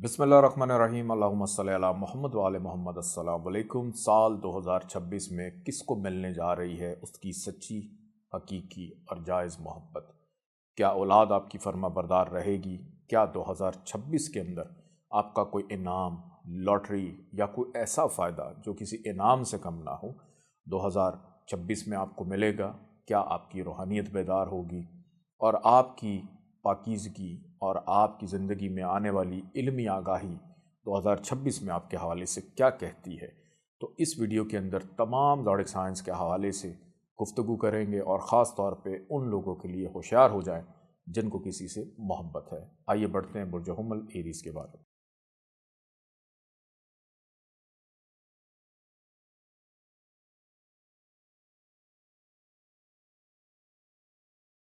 بسم اللہ الرحمن الرحیم، اللہم صلی علی محمد وعلی محمد۔ السلام علیکم۔ سال 2026 میں کس کو ملنے جا رہی ہے اس کی سچی، حقیقی اور جائز محبت؟ کیا اولاد آپ کی فرما بردار رہے گی؟ کیا 2026 کے اندر آپ کا کوئی انعام، لاٹری یا کوئی ایسا فائدہ جو کسی انعام سے کم نہ ہو 2026 میں آپ کو ملے گا؟ کیا آپ کی روحانیت بیدار ہوگی اور آپ کی پاکیزگی اور آپ کی زندگی میں آنے والی علمی آگاہی 2026 میں آپ کے حوالے سے کیا کہتی ہے؟ تو اس ویڈیو کے اندر تمام زوڈک سائنس کے حوالے سے گفتگو کریں گے، اور خاص طور پہ ان لوگوں کے لیے ہوشیار ہو جائیں جن کو کسی سے محبت ہے۔ آئیے بڑھتے ہیں برج حمل ایریز کے بارے میں۔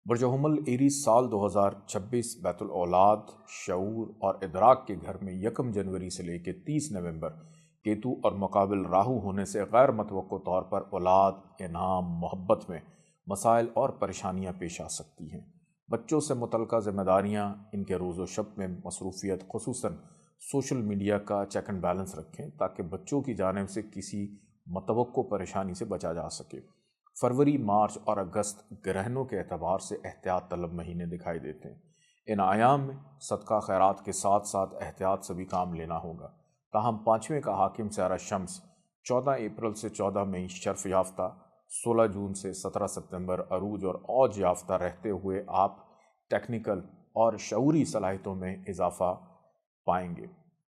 برج حمل ایریز سال 2026 بیت الاولاد، شعور اور ادراک کے گھر میں 1 جنوری سے لے کے 30 نومبر کیتو اور مقابل راہو ہونے سے غیر متوقع طور پر اولاد، انعام، محبت میں مسائل اور پریشانیاں پیش آ سکتی ہیں۔ بچوں سے متعلقہ ذمہ داریاں، ان کے روز و شب میں مصروفیت، خصوصاً سوشل میڈیا کا چیک اینڈ بیلنس رکھیں تاکہ بچوں کی جانب سے کسی متوقع پریشانی سے بچا جا سکے۔ فروری، مارچ اور اگست گرہنوں کے اعتبار سے احتیاط طلب مہینے دکھائی دیتے ہیں۔ ان ایام میں صدقہ خیرات کے ساتھ ساتھ احتیاط سے بھی کام لینا ہوگا۔ تاہم 5ویں کا حاکم سیارہ شمس 14 اپریل سے 14 مئی شرف یافتہ، 16 جون سے 17 ستمبر عروج اور اوج یافتہ رہتے ہوئے آپ ٹیکنیکل اور شعوری صلاحیتوں میں اضافہ پائیں گے۔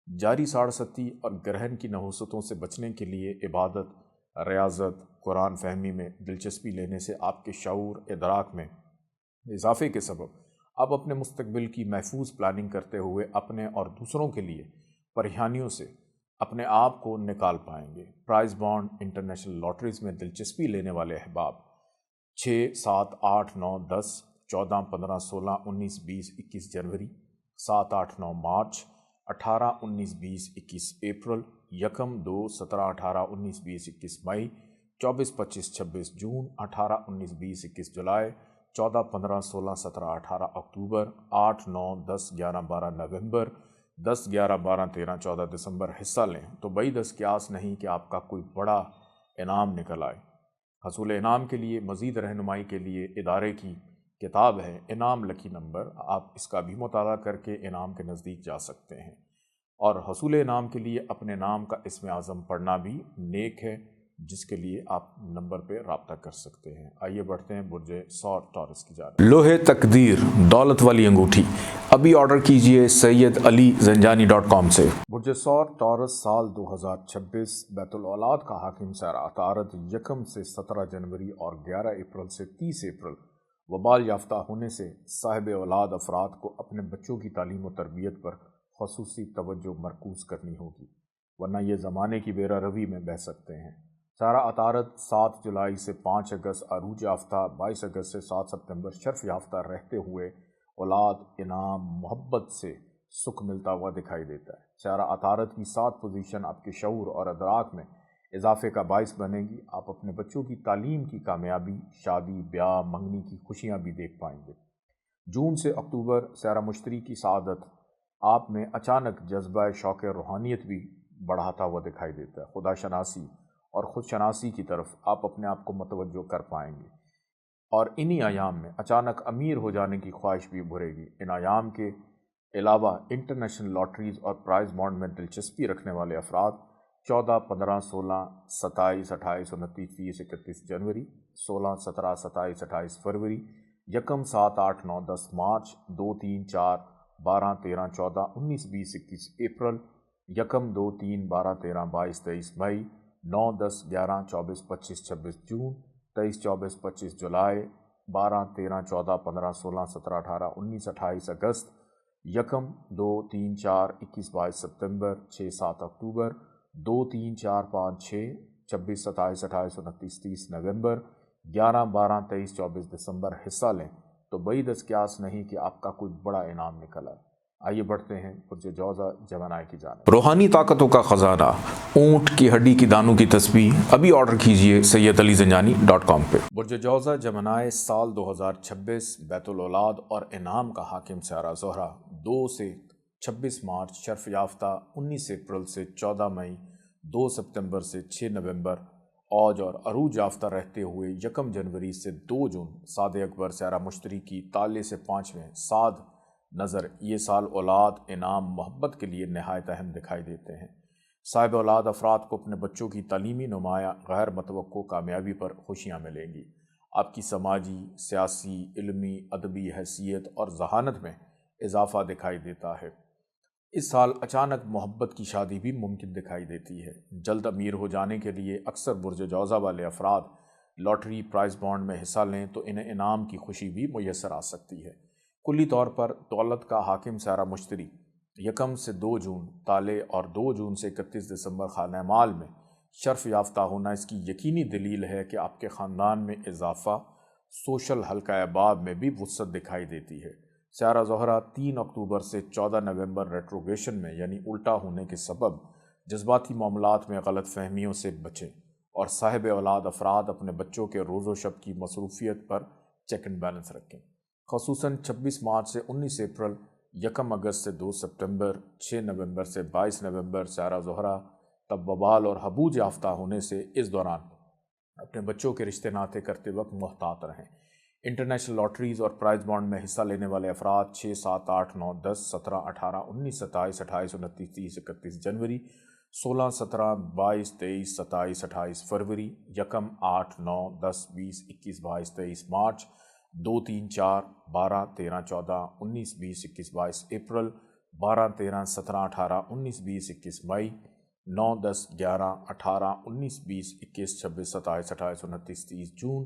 جاری ساڑھستی اور گرہن کی نحوستوں سے بچنے کے لیے عبادت، ریاضت، قرآن فہمی میں دلچسپی لینے سے آپ کے شعور، ادراک میں اضافے کے سبب آپ اپنے مستقبل کی محفوظ پلاننگ کرتے ہوئے اپنے اور دوسروں کے لیے پریشانیوں سے اپنے آپ کو نکال پائیں گے۔ پرائز بانڈ، انٹرنیشنل لاٹریز میں دلچسپی لینے والے احباب 6، 7، 8، 9، 10، 14، 15، 16، 19، 20، 21 جنوری، 7، 8، 9 مارچ، 18، 19، 20، 21 اپریل، 1، 2، 17، 18، 19، 20، 21 مئی، 24، 25، 26 جون، 18، 19، 20، 21 جولائی، 14، 15، 16، 17، 18 اکتوبر، 8، 9، 10، 11، 12 نومبر، 10، 11، 12، 13، 14 دسمبر حصہ لیں تو بعید دس قیاس نہیں کہ آپ کا کوئی بڑا انعام نکل آئے۔ حصول انعام کے لیے مزید رہنمائی کے لیے ادارے کی کتاب ہے انعام لکی نمبر، آپ اس کا بھی مطالعہ کر کے انعام کے نزدیک جا سکتے ہیں۔ اور حصول انعام کے لیے اپنے نام کا اسم اعظم پڑھنا بھی نیک ہے، جس کے لیے آپ نمبر پہ رابطہ کر سکتے ہیں۔ آئیے بڑھتے ہیں برج ثور ٹورس کی جانب۔ لوہے تقدیر دولت والی انگوٹھی ابھی آرڈر کیجئے سیدعلیزنجانی.com سے۔ برج ثور ٹورس سال 2026 بیت الاولاد کا حاکم سیارہ عطارد 1 سے 17 جنوری اور 11 اپریل سے 30 اپریل وبال یافتہ ہونے سے صاحب اولاد افراد کو اپنے بچوں کی تعلیم و تربیت پر خصوصی توجہ مرکوز کرنی ہوگی، ورنہ یہ زمانے کی بیرہ روی میں بہہ سکتے ہیں۔ سیارہ عطارد 7 جولائی سے 5 اگست عروج یافتہ، 22 اگست سے 7 ستمبر شرف یافتہ رہتے ہوئے اولاد، انعام، محبت سے سکھ ملتا ہوا دکھائی دیتا ہے۔ سیارہ عطارد کی 7 پوزیشن آپ کے شعور اور ادراک میں اضافے کا باعث بنے گی۔ آپ اپنے بچوں کی تعلیم کی کامیابی، شادی، بیاہ، منگنی کی خوشیاں بھی دیکھ پائیں گے۔ جون سے اکتوبر سیارہ مشتری کی سعادت آپ میں اچانک جذبہ شوق روحانیت بھی بڑھاتا ہوا دکھائی دیتا ہے۔ خدا شناسی اور خود شناسی کی طرف آپ اپنے آپ کو متوجہ کر پائیں گے، اور انہی ایام میں اچانک امیر ہو جانے کی خواہش بھی ابھرے گی۔ ان ایام کے علاوہ انٹرنیشنل لاٹریز اور پرائز بانڈ میں دلچسپی رکھنے والے افراد 14، 15، 16، 27، 28، 29، 30، 31 جنوری، 16، 17، 27، 28 فروری، 1، 7، 8، 9، 10 مارچ، 2، 3، 4، 12، 13، 14، 19، 20، 21 اپریل، 1، 2، 3، 12، 13، 22، 23 مئی، 9، 10، 11، 24، 25، 26 جون، 23، 24، 25 جولائی، 12، 13، 14، 15، 16، 17، 18، 19، 28 اگست، 1، 2، 3، 4، 21، 22 ستمبر، 6، 7 اکتوبر، 2، 3، 4، 5، 6، 26، 27، 28، 29، 30 نومبر، 11، 12، 23، 24 دسمبر حصہ لیں تو بعید از قیاس نہیں کہ آپ کا کوئی بڑا انعام نکل آئے۔ آئیے بڑھتے ہیں برج جوزہ جمنائی کی جانب۔ روحانی طاقتوں کا خزانہ، اونٹ کی ہڈی کی دانوں کی تسبیح ابھی آرڈر کیجئے سیدعلیزنجانی.com پہ۔ برج جوزہ جمنائی سال 2026 بیت الاولاد اور انعام کا حاکم سیارہ زہرہ 2 سے 26 مارچ شرف یافتہ 19 اپریل سے 14 مئی، 2 ستمبر سے 6 نومبر اوج اور عروج یافتہ رہتے ہوئے 1 جنوری سے 2 جون سعد اکبر سیارہ مشتری کی تالے سے 5ویں سعد نظر یہ سال اولاد، انعام، محبت کے لیے نہایت اہم دکھائی دیتے ہیں۔ صاحب اولاد افراد کو اپنے بچوں کی تعلیمی نمایاں غیر متوقع کامیابی پر خوشیاں ملیں گی۔ آپ کی سماجی، سیاسی، علمی، ادبی حیثیت اور ذہانت میں اضافہ دکھائی دیتا ہے۔ اس سال اچانک محبت کی شادی بھی ممکن دکھائی دیتی ہے۔ جلد امیر ہو جانے کے لیے اکثر برج جوزہ والے افراد لاٹری، پرائز بانڈ میں حصہ لیں تو انہیں انعام کی خوشی بھی میسر آ سکتی ہے۔ کلی طور پر دولت کا حاکم سیارہ مشتری 1 سے 2 جون تالے اور 2 جون سے 31 دسمبر خانہ مال میں شرف یافتہ ہونا اس کی یقینی دلیل ہے کہ آپ کے خاندان میں اضافہ، سوشل حلقہ احباب میں بھی وسعت دکھائی دیتی ہے۔ سیارہ زہرہ 3 اکتوبر سے 14 نومبر ریٹروگیشن میں یعنی الٹا ہونے کے سبب جذباتی معاملات میں غلط فہمیوں سے بچیں اور صاحب اولاد افراد اپنے بچوں کے روز و شب کی مصروفیت پر چیک اینڈ بیلنس رکھیں۔ خصوصاً 26 مارچ سے 19 اپریل، 1 اگست سے 2 ستمبر، 6 نومبر سے 22 نومبر سیارہ زہرہ تب وبال اور حبوج یافتہ ہونے سے اس دوران اپنے بچوں کے رشتے ناطے کرتے وقت محتاط رہیں۔ انٹرنیشنل لاٹریز اور پرائز بانڈ میں حصہ لینے والے افراد 6، 7، 8، 9، 10، 17، 18، 19، 27، 28، 29، 30، 31 جنوری، 16، 17، 22، 23، 27، 28 فروری، 1، 8، 9، 10، 20، 21، 22، 23 مارچ، 2، 3، 4، 12، 13، 14، 19، 20، 21، 22 اپریل، 12، 13، 17، 18، 19، 20، 21 مئی، 9، 10، 11، 18، 19، 20، 21، 26، 27، 28، 29، 30 جون،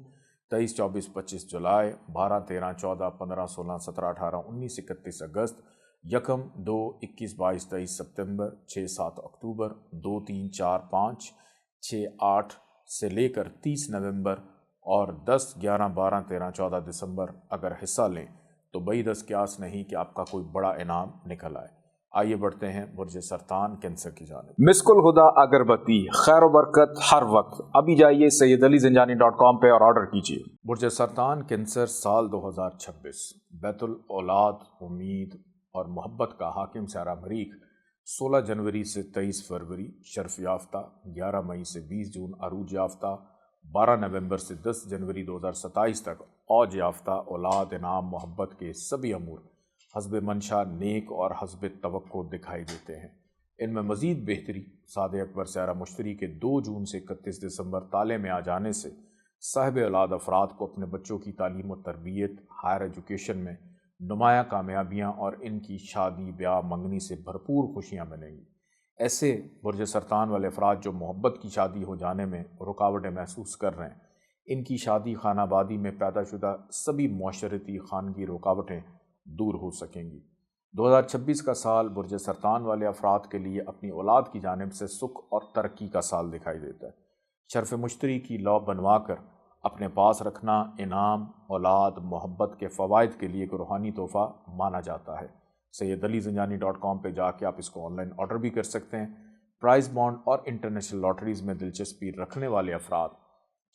23، 24، 25 جولائی، 12، 13، 14، 15، 16، 17، 18، 19، 31 اگست، 1، 2، 21، 22، 23 ستمبر، 6، 7 اکتوبر، 2، 3، 4، 5، 6، 8 سے لے کر 30 نومبر اور 10، 11، 12، 13، 14 دسمبر اگر حصہ لیں تو بعید از قیاس نہیں کہ آپ کا کوئی بڑا انعام نکل آئے۔ آئیے بڑھتے ہیں برج سرطان کینسر کی جانب۔ مسک الہدا اگربتی، خیر و برکت ہر وقت۔ ابھی جائیے سیدعلیزنجانی.com پہ اور آرڈر کیجیے۔ برج سرطان کینسر سال 2026 بیت الاولاد، امید اور محبت کا حاکم سیارہ مریخ 16 جنوری سے 23 فروری شرف یافتہ، 11 مئی سے 20 جون عروج یافتہ، 12 نومبر سے 10 جنوری 2027 تک اوج یافتہ اولاد، انعام، محبت کے سبھی امور حسب منشا نیک اور حسب توقع دکھائی دیتے ہیں۔ ان میں مزید بہتری سعد اکبر سیارہ مشتری کے 2 جون سے 31 دسمبر تالے میں آ جانے سے صاحب اولاد افراد کو اپنے بچوں کی تعلیم و تربیت، ہائر ایجوکیشن میں نمایاں کامیابیاں اور ان کی شادی، بیاہ، منگنی سے بھرپور خوشیاں ملیں گی۔ ایسے برج سرطان والے افراد جو محبت کی شادی ہو جانے میں رکاوٹیں محسوس کر رہے ہیں، ان کی شادی خانہ آبادی میں پیدا شدہ سبھی معاشرتی خانگی رکاوٹیں دور ہو سکیں گی۔ 2026 کا سال برج سرطان والے افراد کے لیے اپنی اولاد کی جانب سے سکھ اور ترقی کا سال دکھائی دیتا ہے۔ شرف مشتری کی لو بنوا کر اپنے پاس رکھنا انعام، اولاد، محبت کے فوائد کے لیے ایک روحانی تحفہ مانا جاتا ہے۔ سیدعلیزنجانی.com پہ جا کے آپ اس کو آن لائن آرڈر بھی کر سکتے ہیں۔ پرائز بانڈ اور انٹرنیشنل لاٹریز میں دلچسپی رکھنے والے افراد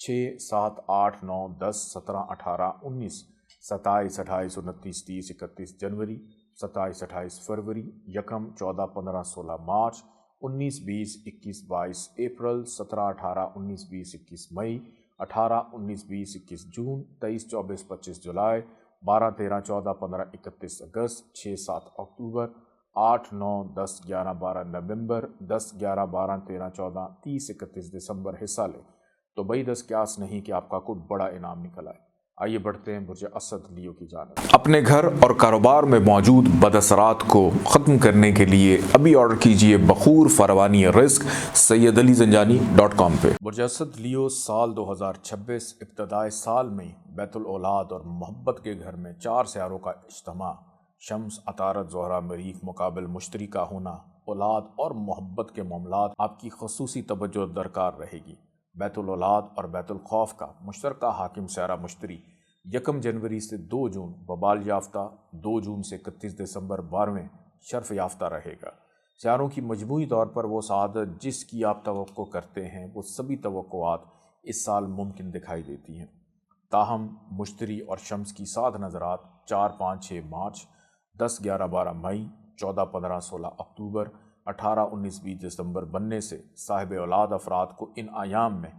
6، 7، 8، 9، 10، 17، 18، 19، 27، 28، 29، 30، 31 جنوری، 27، 28 فروری، 1، 14، 15، 16 مارچ، 19، 20، 21، 22 اپریل، 17، 18، 19، 20، 21 مئی، 18، 19، 20، 21 جون، 23، 24، 25 جولائی، 12، 13، 14، 15، 31 اگست، 6، 7 اکتوبر، 8، 9، 10، 11، 12 نومبر، 10، 11، 12، 13، 14، 30، 31 دسمبر حصہ لیں تو بعید از قیاس نہیں کہ آپ کا کوئی بڑا انعام نکل آئے۔ آئیے بڑھتے ہیں برج اسد لیو کی جانب۔ اپنے گھر اور کاروبار میں موجود بد اثرات کو ختم کرنے کے لیے ابھی آرڈر کیجیے بخور فروانی رزق سیدعلیزنجانی.com پہ۔ برج اسد لیو سال 2026 ابتدائے سال میں بیت الاولاد اور محبت کے گھر میں 4 سیاروں کا اجتماع، شمس، عطارد، زہرہ، مریخ مقابل مشتری کا ہونا، اولاد اور محبت کے معاملات آپ کی خصوصی توجہ درکار رہے گی۔ بیت الاولاد اور بیت الخوف کا مشترکہ حاکم سیارہ مشتری 1 جنوری سے 2 جون وبال یافتہ، 2 جون سے 31 دسمبر 12ویں شرف یافتہ رہے گا۔ سیاروں کی مجموعی طور پر وہ سعادت جس کی آپ توقع کرتے ہیں وہ سبھی توقعات اس سال ممکن دکھائی دیتی ہیں۔ تاہم مشتری اور شمس کی سعد نظرات 4، 5، 6 مارچ، 10، 11، 12 مئی، 14-15 16 اکتوبر 18-19-20 دسمبر بننے سے صاحب اولاد افراد کو ان ایام میں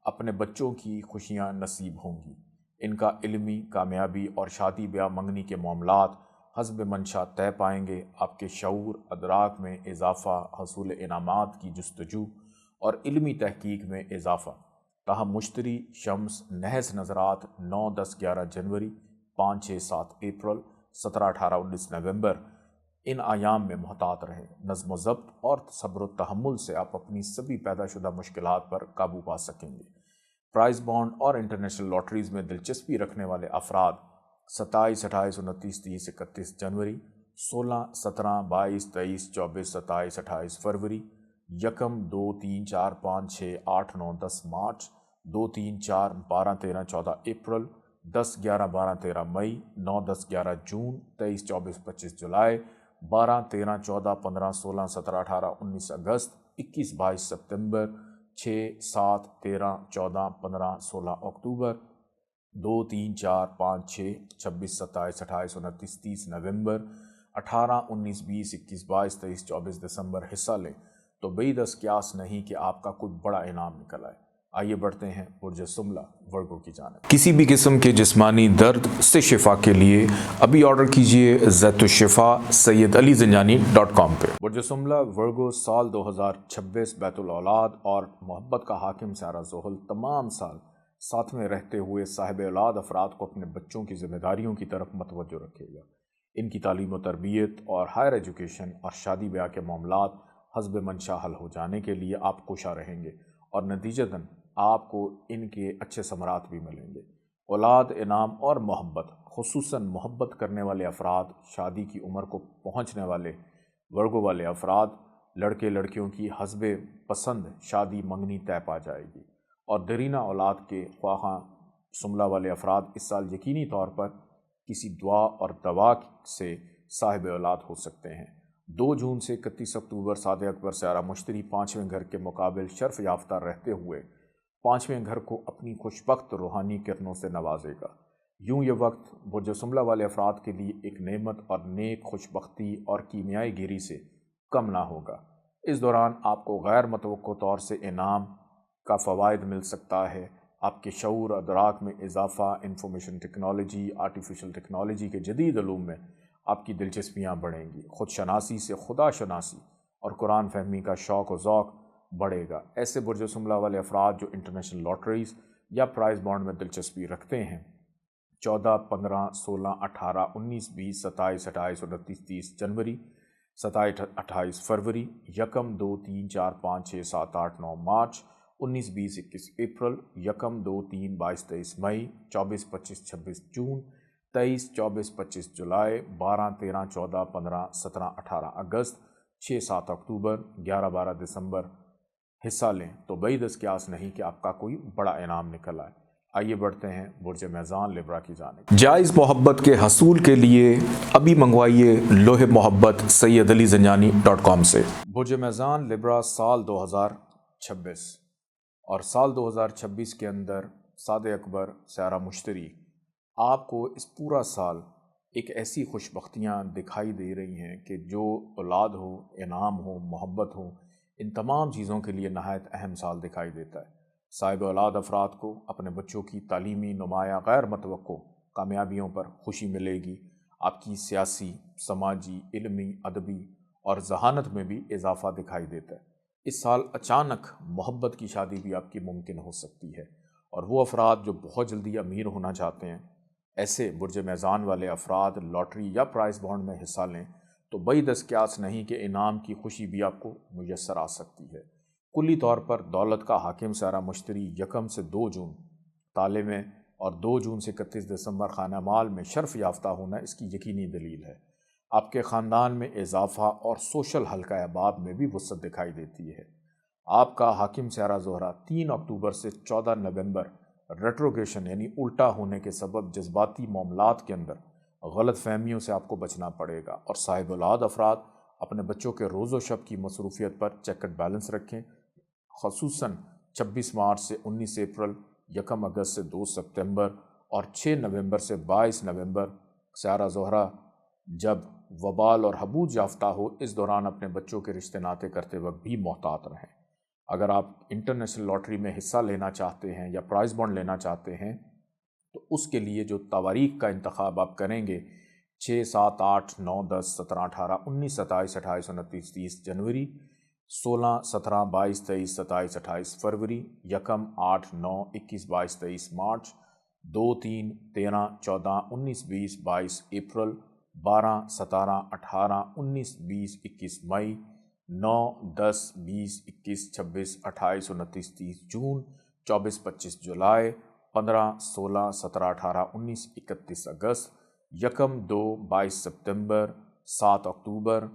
اپنے بچوں کی خوشیاں نصیب ہوں گی۔ ان کا علمی کامیابی اور شادی بیاہ منگنی کے معاملات حسب منشا طے پائیں گے۔ آپ کے شعور ادراک میں اضافہ، حصول انعامات کی جستجو اور علمی تحقیق میں اضافہ۔ تاہم مشتری، شمس، نحس نظرات 9، 10، 11 جنوری، 5، 6، 7 اپریل، 17، 18، 19 نومبر ان ایام میں محتاط رہیں۔ نظم و ضبط اور صبر و تحمل سے آپ اپنی سبھی پیدا شدہ مشکلات پر قابو پا سکیں گے۔ پرائز بانڈ اور انٹرنیشنل لاٹریز میں دلچسپی رکھنے والے افراد 27، 28، 29، 30، 31 جنوری، 16، 17، 22، 23، 24، 27، 28 فروری، 1، 2، 3، 4، 5، 6، 8، 9، 10 مارچ، 2، 3، 4، 12، 13، 14 اپریل، 10، 11، 12، 13 مئی، 9، 10، 11 جون، 23، 24، 25 جولائی، 12، 13، 14، 15، 16، 17، 18، 19 اگست، 21، 22 ستمبر، 6، 7، 13، 14، 15، 16 اکتوبر، 2، 3، 4، 5، 6، 26، 27، 28، 29، 30 نومبر، 18، 19، 20، 21، 22، 23، 24 دسمبر حصہ لیں تو بعید از قیاس نہیں کہ آپ کا کوئی بڑا انعام نکل آئے۔ آئیے بڑھتے ہیں برج سملہ ورگو کی جانب۔ کسی بھی قسم کے جسمانی درد سے شفا کے لیے ابھی آرڈر کیجئے زیت الشفا sayyidalizanjani.com پہ۔ برج سملہ ورگو سال 2026 بیت الاولاد اور محبت کا حاکم سیارہ زحل تمام سال ساتھ میں رہتے ہوئے صاحب اولاد افراد کو اپنے بچوں کی ذمہ داریوں کی طرف متوجہ رکھے گا۔ ان کی تعلیم و تربیت اور ہائر ایجوکیشن اور شادی بیاہ کے معاملات حسب منشا حل ہو جانے کے لیے آپ کوشاں رہیں گے اور نتیجتاً آپ کو ان کے اچھے ثمرات بھی ملیں گے۔ اولاد، انعام اور محبت، خصوصاً محبت کرنے والے افراد، شادی کی عمر کو پہنچنے والے ورگو والے افراد، لڑکے لڑکیوں کی حسب پسند شادی منگنی طے پا جائے گی اور درینہ اولاد کے خواہاں سملہ والے افراد اس سال یقینی طور پر کسی دعا اور دوا سے صاحب اولاد ہو سکتے ہیں۔ 2 جون سے 31 اکتوبر صاد اکبر سیارہ مشتری 5ویں گھر کے مقابل شرف یافتہ رہتے ہوئے 5ویں گھر کو اپنی خوشبخت روحانی کرنوں سے نوازے گا۔ یوں یہ وقت برج سملہ والے افراد کے لیے ایک نعمت اور نیک خوشبختی اور کیمیائی گیری سے کم نہ ہوگا۔ اس دوران آپ کو غیر متوقع طور سے انعام کا فوائد مل سکتا ہے۔ آپ کے شعور ادراک میں اضافہ، انفارمیشن ٹیکنالوجی، آرٹیفیشل ٹیکنالوجی کے جدید علوم میں آپ کی دلچسپیاں بڑھیں گی۔ خود شناسی سے خدا شناسی اور قرآن فہمی کا شوق و ذوق بڑھے گا۔ ایسے برج سملہ والے افراد جو انٹرنیشنل لاٹریز یا پرائز بانڈ میں دلچسپی رکھتے ہیں 14، 15، 16، 18، 19، 20، 27، 28، 29، 30 جنوری، 27، 28 فروری، 1، 2، 3، 4، 5، 6، 7، 8، 9 مارچ، 19، 20، 21 اپریل، 1، 2، 3، 22، 23 مئی، 24، 25، 26 جون، 23، 24، 25 جولائی، 12، 13، 14، 15، 17، 18 اگست، 6، 7 اکتوبر، 11، 12 دسمبر حصہ لیں تو بعید از قیاس نہیں کہ آپ کا کوئی بڑا انعام نکل آئے۔ آئیے بڑھتے ہیں برج میزان لبرا کی جانب۔ جائز محبت کے حصول کے لیے ابھی منگوائیے لوح محبت sayyidalizanjani.com سے۔ برج میزان لبرا سال 2026 اور سال 2026 کے اندر صاد اکبر سیارہ مشتری آپ کو اس پورا سال ایک ایسی خوشبختیاں دکھائی دے رہی ہیں کہ جو اولاد ہو، انعام ہو، محبت ہو، ان تمام چیزوں کے لیے نہایت اہم سال دکھائی دیتا ہے۔ صاحب اولاد افراد کو اپنے بچوں کی تعلیمی نمایاں غیر متوقع کامیابیوں پر خوشی ملے گی۔ آپ کی سیاسی، سماجی، علمی، ادبی اور ذہانت میں بھی اضافہ دکھائی دیتا ہے۔ اس سال اچانک محبت کی شادی بھی آپ کی ممکن ہو سکتی ہے اور وہ افراد جو بہت جلدی امیر ہونا چاہتے ہیں، ایسے برج میزان والے افراد لاٹری یا پرائز بانڈ میں حصہ لیں تو بعید از قیاس نہیں کہ انعام کی خوشی بھی آپ کو میسر آ سکتی ہے۔ کلی طور پر دولت کا حاکم سیارہ مشتری 1 سے 2 جون تالے میں اور 2 جون سے 31 دسمبر خانہ مال میں شرف یافتہ ہونا اس کی یقینی دلیل ہے۔ آپ کے خاندان میں اضافہ اور سوشل حلقہ احباب میں بھی وسعت دکھائی دیتی ہے۔ آپ کا حاکم سیارہ زہرہ 3 اکتوبر سے 14 نومبر ریٹروگریشن یعنی الٹا ہونے کے سبب جذباتی معاملات کے اندر غلط فہمیوں سے آپ کو بچنا پڑے گا اور صاحب اولاد افراد اپنے بچوں کے روز و شب کی مصروفیت پر چیک اینڈ بیلنس رکھیں، خصوصاً 26 مارچ سے 19 اپریل، 1 اگست سے 2 ستمبر اور 6 نومبر سے 22 نومبر سیارہ زہرہ جب وبال اور حبوط یافتہ ہو، اس دوران اپنے بچوں کے رشتے ناطے کرتے وقت بھی محتاط رہیں۔ اگر آپ انٹرنیشنل لاٹری میں حصہ لینا چاہتے ہیں یا پرائز بانڈ لینا چاہتے ہیں تو اس کے لیے جو تواریخ کا انتخاب آپ کریں گے 6، 7، 8، 9، 10، 17، 18، 19، 27، 28، 29، 30 جنوری، 16، 17، 22، 23، 27، 28 فروری، 1، 8، 9، 21، 22، 23 مارچ، 2، 3، 13، 14، 19، 20، 22 اپریل، 12، 17، 18، 19، 20، 21 مئی، 9، 10، 20، 21، 26، 28، 29، 30 جون، 24، 25 جولائی، 15، 16، 17، 18، 19، 31 اگست، 1، 2، 22 ستمبر، 7 اکتوبر،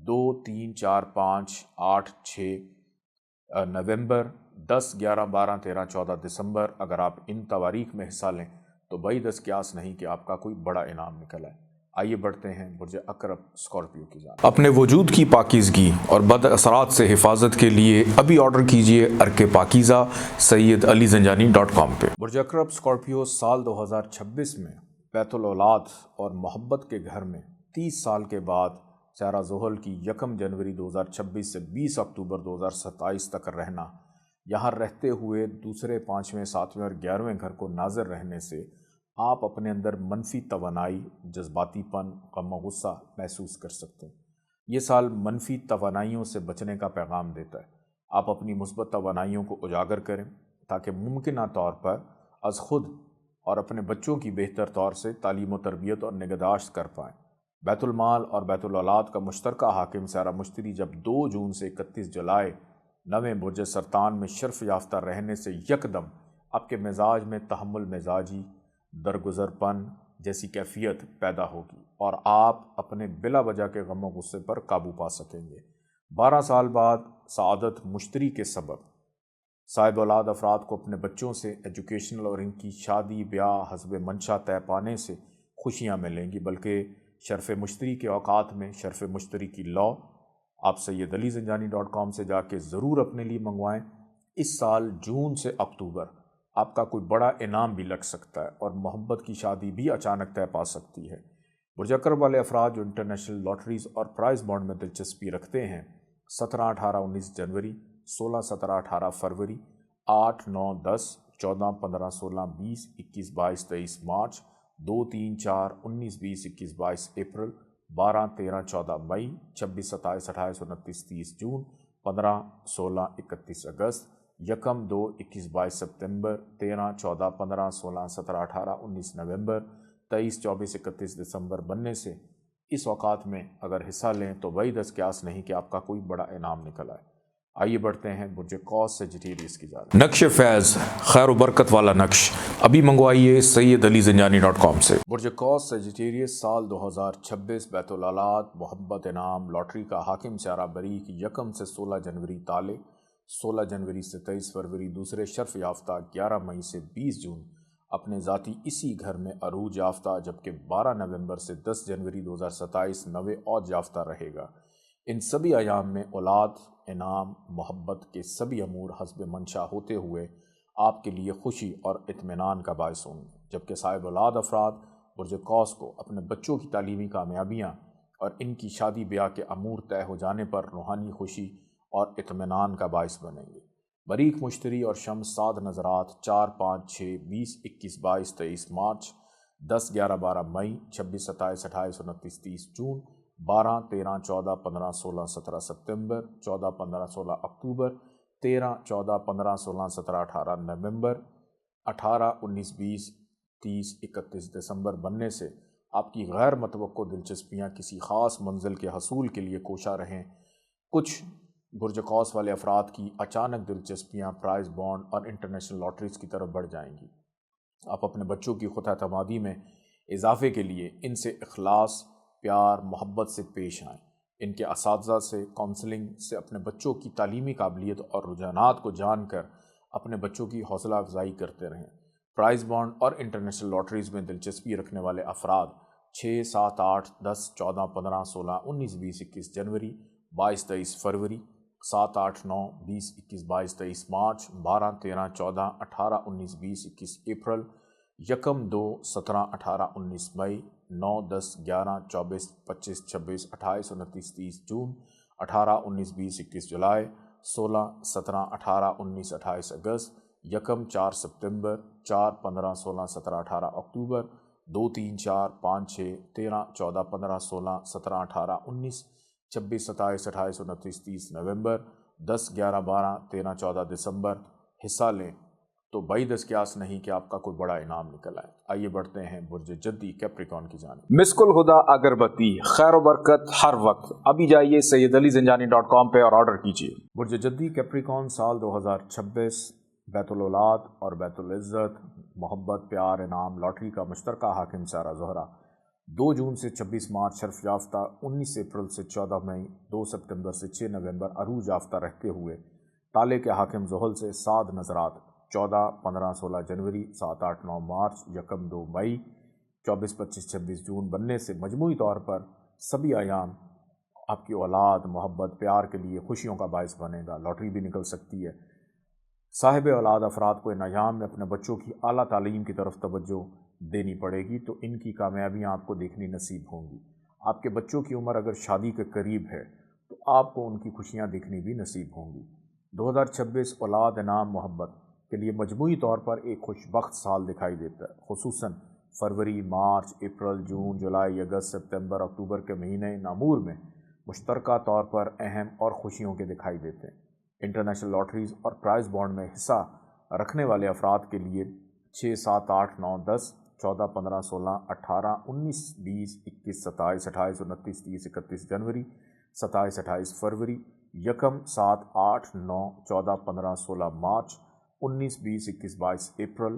2، 3، 4، 5، 8، 6 نومبر، 10، 11، 12، 13، 14 دسمبر۔ اگر آپ ان تواریخ میں حصہ لیں تو بعید از قیاس نہیں کہ آپ کا کوئی بڑا انعام نکل آئے۔ آئیے بڑھتے ہیں برج عقرب اسکارپیو کی جانب۔ اپنے وجود کی پاکیزگی اور بد اثرات سے حفاظت کے لیے ابھی آرڈر کیجئے ارک پاکیزہ سیدعلیزنجانی.com پہ۔ برج عقرب اسکارپیو سال 2026 میں بیت الاولاد اور محبت کے گھر میں 30 سال کے بعد سیارہ زحل کی 1 جنوری 2026 سے 20 اکتوبر 2027 تک رہنا، یہاں رہتے ہوئے دوسرے، 5ویں، 7ویں اور 11ویں گھر کو ناظر رہنے سے آپ اپنے اندر منفی توانائی، جذباتی پن، غم و غصہ محسوس کر سکتے ہیں۔ یہ سال منفی توانائیوں سے بچنے کا پیغام دیتا ہے۔ آپ اپنی مثبت توانائیوں کو اجاگر کریں تاکہ ممکنہ طور پر از خود اور اپنے بچوں کی بہتر طور سے تعلیم و تربیت اور نگہداشت کر پائیں۔ بیت المال اور بیت الاولاد کا مشترکہ حاکم سیارہ مشتری جب 2 جون سے 31 جولائی 9ویں برج سرطان میں شرف یافتہ رہنے سے یکدم آپ کے مزاج میں تحمل مزاجی، درگزر پن جیسی کیفیت پیدا ہوگی اور آپ اپنے بلا وجہ کے غم و غصے پر قابو پا سکیں گے۔ 12 سال بعد سعادت مشتری کے سبب صاحب اولاد افراد کو اپنے بچوں سے ایجوکیشنل اور ان کی شادی بیاہ حسب منشا طے پانے سے خوشیاں ملیں گی، بلکہ شرف مشتری کے اوقات میں شرف مشتری کی لاء آپ سیدعلیزنجانی.com سے جا کے ضرور اپنے لیے منگوائیں۔ اس سال جون سے اکتوبر آپ کا کوئی بڑا انعام بھی لگ سکتا ہے اور محبت کی شادی بھی اچانک طے پا سکتی ہے۔ برج عقرب والے افراد جو انٹرنیشنل لاٹریز اور پرائز بانڈ میں دلچسپی رکھتے ہیں، 17، 18، 19 جنوری، 16، 17، 18 فروری، 8، 9، 10، 14، 15، 16، 20، 21، 22، 23 مارچ، 2، 3، 4، 19، 20، 21، 22 اپریل، 12، 13، 14 مئی، 26، 27، 28، 29، 30 جون، 15، 16، 31 اگست، 1، 2، 21، 22 ستمبر، 13، 14، 15، 16، 17، 18، 19 نومبر، 23، 24، 31 دسمبر بننے سے اس اوقات میں اگر حصہ لیں تو بعید از قیاس نہیں کہ آپ کا کوئی بڑا انعام نکل آئے۔ آئیے بڑھتے ہیں برج قوس سیجیٹیریس کی جانب۔ نقش فیض، خیر و برکت والا نقش ابھی منگوائیے سیدعلیزنجانی.com سے۔ برج قوس سیجیٹیریس سال 2026 بیت الاولاد، محبت، انعام، لاٹری کا حاکم سیارہ بریق 1 سے 16 جنوری تالے، 16 جنوری سے 23 فروری دوسرے شرف یافتہ، 11 مئی سے 20 جون اپنے ذاتی اسی گھر میں عروج یافتہ، جبکہ 12 نومبر سے 10 جنوری 2027 نویں اوج یافتہ رہے گا۔ ان سبھی ایام میں اولاد، انعام، محبت کے سبھی امور حسب منشا ہوتے ہوئے آپ کے لیے خوشی اور اطمینان کا باعث ہوں گے، جبکہ صاحب اولاد افراد برج قوس کو اپنے بچوں کی تعلیمی کامیابیاں اور ان کی شادی بیاہ کے امور طے ہو جانے پر روحانی خوشی اور اطمینان کا باعث بنیں گے۔ بریق مشتری اور شمس صاد نظرات 4، 5، 6، 20، 21، 22، 23 مارچ، 10، 11، 12 مئی، 26، 27، 28، 29، 30 جون، 12، 13، 14، 15، 16، 17 ستمبر، 14، 15، 16 اکتوبر، 13، 14، 15، 16، 17، 18 نومبر، 18، 19، 20، 30، 31 دسمبر بننے سے آپ کی غیر متوقع دلچسپیاں کسی خاص منزل کے حصول کے لیے کوشاں رہیں۔ کچھ برج قوس والے افراد کی اچانک دلچسپیاں پرائز بانڈ اور انٹرنیشنل لاٹریز کی طرف بڑھ جائیں گی۔ آپ اپنے بچوں کی خود اعتمادی میں اضافے کے لیے ان سے اخلاص، پیار، محبت سے پیش آئیں۔ ان کے اساتذہ سے، کونسلنگ سے اپنے بچوں کی تعلیمی قابلیت اور رجحانات کو جان کر اپنے بچوں کی حوصلہ افزائی کرتے رہیں۔ پرائز بانڈ اور انٹرنیشنل لاٹریز میں دلچسپی رکھنے والے افراد 6، 7، 8، 10، 14، 15، 16، 19، 20، 21 جنوری، 22، 23 فروری، 7، 8، 9، 20، 21، 22، 23 مارچ، 12، 13، 14، 18، 19، 20، 21 اپریل، 1، 2، 17، 18، 19 مئی، 9, 10, 11, 24, 25, 26, 28, 29, 30 جون, 18, 19, 20, 21 جولائی, 16, 17, 18, 19, 28 اگست, 1, 4 ستمبر, 4, 15, 16, 17, 18 اکتوبر, 2, 3, 4, 5, 6, 13, 14, 15, 16, 17, 18, 19, 26, 27, 28, 29, 30 نومبر, 10, 11, 12, 13, 14 دسمبر حصہ لیں تو بعید قیاس نہیں کہ آپ کا کوئی بڑا انعام نکل آئے۔ آئیے بڑھتے ہیں برج جدی کیپریکون کی جانب۔ مسک الہدا اگربتی، خیر و برکت ہر وقت۔ ابھی جائیے سیدعلیزنجانی.com پہ اور آرڈر کیجیے۔ برج جدی کیپریکون سال 2026 بیت الاولاد اور بیت العزت، محبت، پیار، انعام، لاٹری کا مشترکہ حاکم سیارہ زہرہ 2 جون سے 26 مارچ شرف یافتہ، 19 اپریل سے 14 مئی، 2 ستمبر سے 6 نومبر عروج یافتہ رہتے ہوئے تالے کے حاکم زحل سے 7 نظرات 14، 15، 16 جنوری، 7، 8، 9 مارچ، 1، 2 مئی، 24، 25، 26 جون بننے سے مجموعی طور پر سبھی ایام آپ کی اولاد، محبت، پیار کے لیے خوشیوں کا باعث بنے گا۔ لاٹری بھی نکل سکتی ہے۔ صاحب اولاد افراد کو ان ایام میں اپنے بچوں کی اعلیٰ تعلیم کی طرف توجہ دینی پڑے گی تو ان کی کامیابیاں آپ کو دیکھنی نصیب ہوں گی۔ آپ کے بچوں کی عمر اگر شادی کے قریب ہے تو آپ کو ان کی خوشیاں دیکھنی بھی نصیب ہوں گی۔ 2026 اولاد، انعام، محبت کے لیے مجموعی طور پر ایک خوش بخت سال دکھائی دیتا ہے۔ خصوصاً فروری، مارچ، اپریل، جون، جولائی، اگست، ستمبر، اکتوبر کے مہینے نامور میں مشترکہ طور پر اہم اور خوشیوں کے دکھائی دیتے ہیں۔ انٹرنیشنل لاٹریز اور پرائز بانڈ میں حصہ رکھنے والے افراد کے لیے 6، 7، 8، 9، 10، 14، 15، 16، 18، 19، 20، 21، 27، 28، 29، 30، 31 جنوری، 27، 28 فروری، 1، 7، 8، 9، 14، 15، 16 مارچ، 19، 20، 21، 22 اپریل،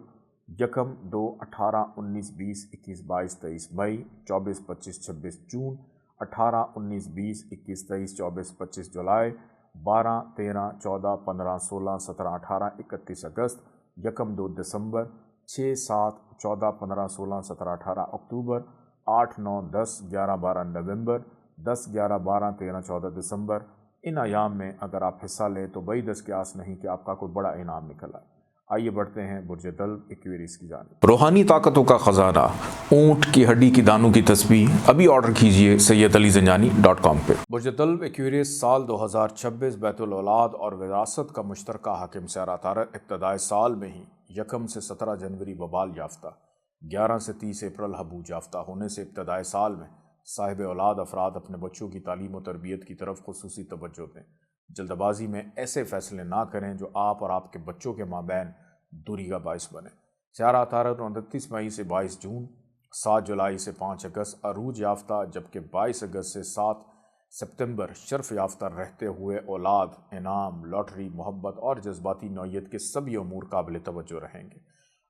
1، 2، 18، 19، 20، 21، 22، 23 مئی، 24، 25، 26 جون، 18، 19، 20، 21، 23، 24، 25 جولائی، 12، 13، 14، 15، 16، 17، 18، 31 اگست، 1، 2 دسمبر، 6، 7، 14، 15، 16، 17، 18 اکتوبر، 8، 9، 10، 11، 12 نومبر، 10، 11، 12، 13، 14 دسمبر۔ ان ایام میں اگر آپ حصہ لیں تو بعید قیاس نہیں کہ آپ کا کوئی بڑا انعام نکل آئے۔ آئیے بڑھتے ہیں برج دلو ایکویریس کی جانب۔ روحانی طاقتوں کا خزانہ، اونٹ کی ہڈی کی دانوں کی تسبیح۔ ابھی آرڈر کیجیے سیدعلیزنجانی.com پہ۔ برج دلو ایکویریس سال 2026 بیت الاولاد اور وراثت کا مشترکہ حاکم سیارہ عطارد ابتدائے سال میں ہی 1 سے 17 جنوری وبال یافتہ، 11 سے 30 اپریل حبوج یافتہ ہونے سے ابتدائے سال میں صاحب اولاد افراد اپنے بچوں کی تعلیم و تربیت کی طرف خصوصی توجہ دیں۔ جلد بازی میں ایسے فیصلے نہ کریں جو آپ اور آپ کے بچوں کے مابین دوری کا باعث بنے۔ سیارہ عطارد 29 مئی سے 22 جون، 7 جولائی سے 5 اگست عروج یافتہ، جبکہ 22 اگست سے 7 ستمبر شرف یافتہ رہتے ہوئے اولاد، انعام، لاٹری، محبت اور جذباتی نوعیت کے سبھی امور قابل توجہ رہیں گے۔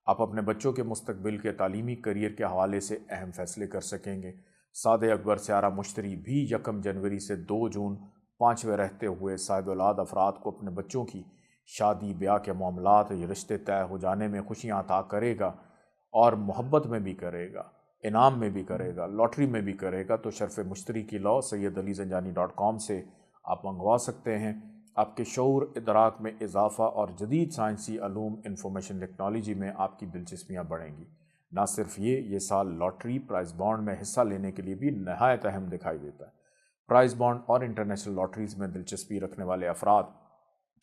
آپ اپنے بچوں کے مستقبل کے تعلیمی کیریئر کے حوالے سے اہم فیصلے کر سکیں گے۔ سعد اکبر سیارہ مشتری بھی 1 جنوری سے 2 جون 5ویں رہتے ہوئے صاحب اولاد افراد کو اپنے بچوں کی شادی بیاہ کے معاملات یا رشتے طے ہو جانے میں خوشیاں عطا کرے گا، اور محبت میں بھی کرے گا، انعام میں بھی کرے گا، لاٹری میں بھی کرے گا۔ تو شرف مشتری کی لو سیدعلیزنجانی.com سے آپ منگوا سکتے ہیں۔ آپ کے شعور، ادراک میں اضافہ اور جدید سائنسی علوم، انفارمیشن ٹیکنالوجی میں آپ کی دلچسپیاں بڑھیں گی۔ نہ صرف یہ سال لاٹری، پرائز بانڈ میں حصہ لینے کے لیے بھی نہایت اہم دکھائی دیتا ہے۔ پرائز بانڈ اور انٹرنیشنل لاٹریز میں دلچسپی رکھنے والے افراد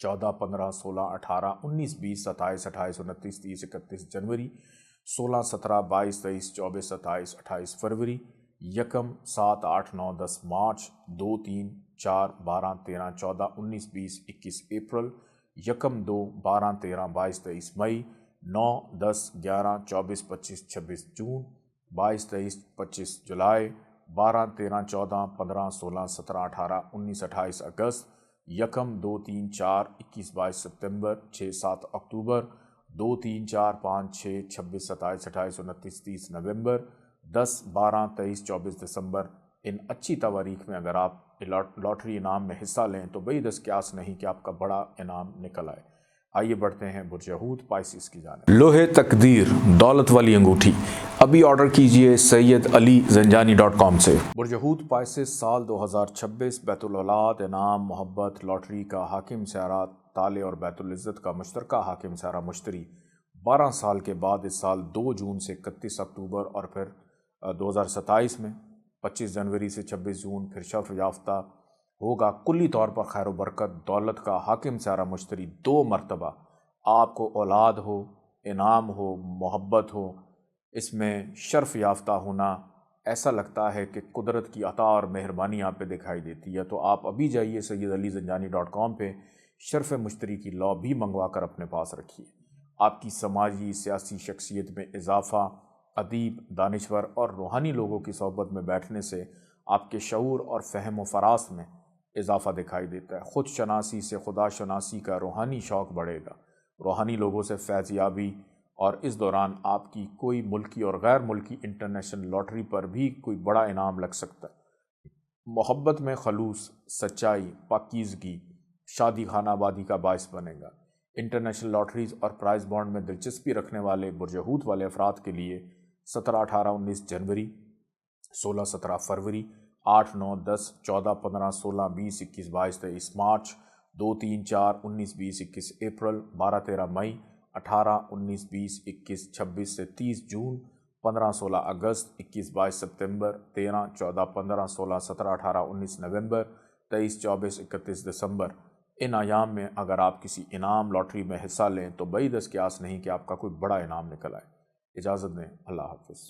14، 15، 16، 18، 19، 20، 27، 28، 29، 30، 31 جنوری، 16، 17، 22، 23، 24، 27، 28 فروری، 1، 7، 8، 9، 10 مارچ، 2، 3، 4، 12، 13، 14، 19، 20، 21 اپریل، 1، 2، 12، 13، 22، 23 مئی، 9، 10، 11، 24، 25، 26 جون، 22، 23، 25 جولائی، 12، 13، 14، 15، 16، 17، 18، 19، 28 اگست، 1، 2، 3، 4، 21، 22 ستمبر، 6، 7 اکتوبر، 2، 3، 4، 5، 6، 26، 27، 28، 29، 30 نومبر، 10، 12، 23، 24 دسمبر۔ ان اچھی تواریخ میں اگر آپ لاٹری انعام میں حصہ لیں تو بعید قیاس نہیں کہ آپ کا بڑا انعام نکل آئے۔ آئیے بڑھتے ہیں برج حوت پائسیس کی جانب۔ لوہے تقدیر، دولت والی انگوٹھی۔ ابھی آرڈر کیجیے سیدعلیزنجانی.com سے۔ برج حوت پائسیس سال 2026 بیت الاولاد، انعام، محبت، لاٹری کا حاکم سیارہ تالے اور بیت العزت کا مشترکہ حاکم سیارہ مشتری 12 سال کے بعد اس سال 2 جون سے 31 اکتوبر اور پھر 2027 میں 25 جنوری سے 26 جون پھر شرف یافتہ ہوگا کلی طور پر خیر و برکت دولت کا حاکم سارا مشتری 2 مرتبہ. آپ کو اولاد ہو، انعام ہو، محبت ہو، اس میں شرف یافتہ ہونا ایسا لگتا ہے کہ قدرت کی عطا اور مہربانی آپ پہ دکھائی دیتی ہے. تو آپ ابھی جائیے SyedAliZanjani.com پہ شرف مشتری کی لاء بھی منگوا کر اپنے پاس رکھیے. آپ کی سماجی سیاسی شخصیت میں اضافہ، ادیب، دانشور اور روحانی لوگوں کی صحبت میں بیٹھنے سے آپ کے شعور اور فہم و فراست میں اضافہ دکھائی دیتا ہے. خود شناسی سے خدا شناسی کا روحانی شوق بڑھے گا. روحانی لوگوں سے فیض یابی، اور اس دوران آپ کی کوئی ملکی اور غیر ملکی انٹرنیشنل لاٹری پر بھی کوئی بڑا انعام لگ سکتا ہے. محبت میں خلوص، سچائی، پاکیزگی شادی خانہ آبادی کا باعث بنے گا. انٹرنیشنل لاٹریز اور پرائز بانڈ میں دلچسپی رکھنے والے برج حوت والے افراد کے لیے 17، 18، 19 جنوری، 16، 17 فروری، 8، 9، 10، 14، 15، 16، 20، 21، 22، 23 مارچ، 2، 3، 4، 19، 20، 21 اپریل، 12، 13 مئی، 18، 19، 20، 21، 26 سے 30 جون، 15، 16 اگست، 21، 22 سپتمبر، 13، 14، 15، 16، 17، 18، 19 نومبر، 23، 24، 31 دسمبر. ان ایام میں اگر آپ کسی انعام لاٹری میں حصہ لیں تو بعید از قیاس نہیں کہ آپ کا کوئی بڑا انعام نکل آئے. اجازت دیں. اللہ حافظ.